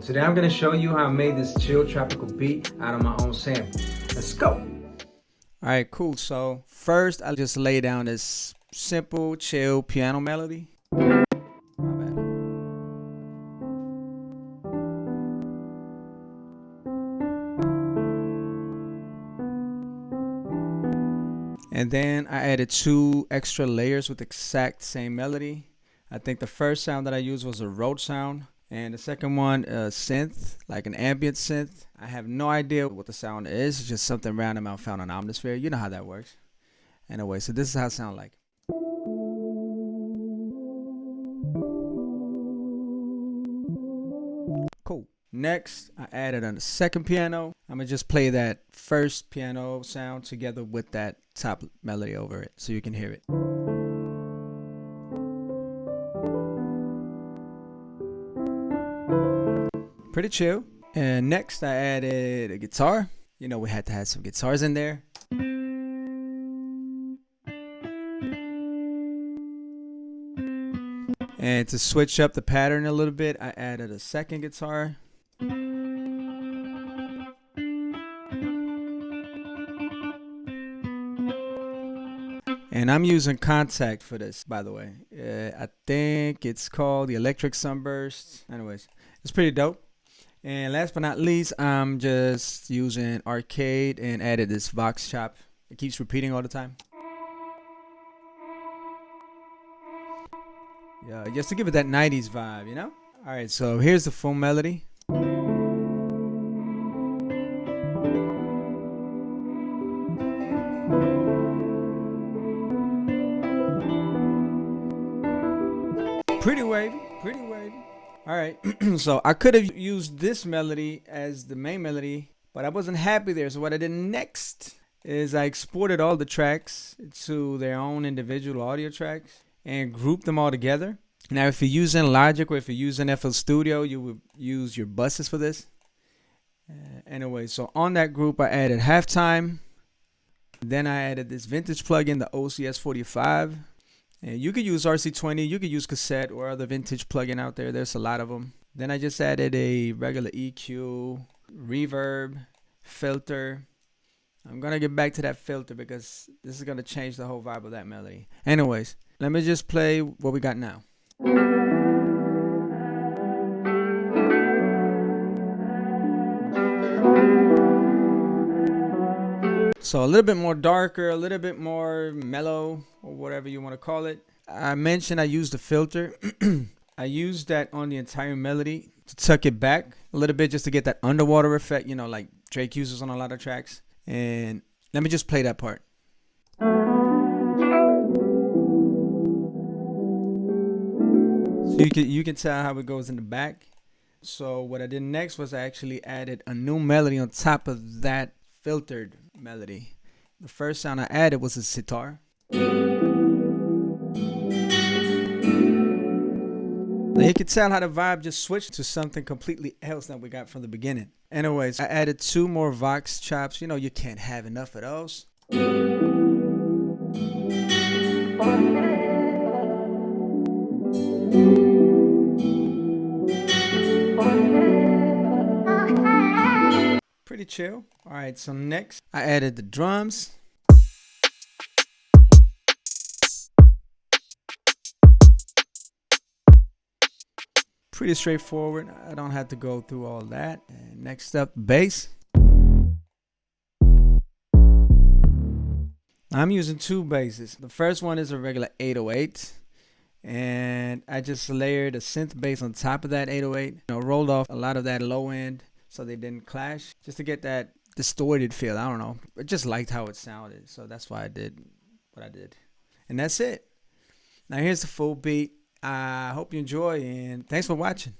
Today I'm going to show you how I made this chill tropical beat out of my own sample. Let's go! Alright, cool. So first I just lay down this simple, chill piano melody. My bad. And then I added 2 extra layers with the exact same melody. I think the first sound that I used was a road sound, and the second one synth, like an ambient synth. I have no idea what the sound is. It's just something random I found on Omnisphere. You know how that works. Anyway, so this is how it sounds like. Cool. Next, I added on the second piano. I'm gonna just play that first piano sound together with that top melody over it so you can hear it. Pretty chill. And next I added a guitar. You know, we had to have some guitars in there. And to switch up the pattern a little bit, I added a second guitar. And I'm using Contact for this, by the way. I think it's called the Electric Sunburst. Anyways, it's pretty dope. And last but not least, I'm just using Arcade and added this Vox chop. It keeps repeating all the time. Yeah, just to give it that 90s vibe, you know? Alright, so here's the full melody. Pretty wavy, pretty wavy. Alright, so I could have used this melody as the main melody, but I wasn't happy there. So what I did next is I exported all the tracks to their own individual audio tracks and grouped them all together. Now, if you're using Logic or if you're using FL Studio, you would use your buses for this. Anyway, so on that group, I added Halftime. Then I added this vintage plugin, the OCS 45. And you could use RC20, you could use cassette or other vintage plugin out there. There's a lot of them. Then I just added a regular EQ, reverb, filter. I'm going to get back to that filter because this is going to change the whole vibe of that melody. Anyways, let me just play what we got now. So a little bit more darker, a little bit more mellow, or whatever you want to call it. I mentioned I used the filter. I used that on the entire melody to tuck it back a little bit just to get that underwater effect, you know, like Drake uses on a lot of tracks. And let me just play that part. So you can tell how it goes in the back. So what I did next was I actually added a new melody on top of that filtered melody. The first sound I added was a sitar. Now you can tell how the vibe just switched to something completely else than we got from the beginning. Anyways, I added 2 more Vox chops. You know, you can't have enough of those. Pretty chill. Alright, so next I added the drums. Pretty straightforward. I don't have to go through all that. And next up, bass. I'm using 2 basses. The first one is a regular 808. And I just layered a synth bass on top of that 808. You know, rolled off a lot of that low end so they didn't clash, just to get that distorted feel. I don't know. I just liked how it sounded, so that's why I did what I did. And that's it. Now here's the full beat. I hope you enjoy, and thanks for watching.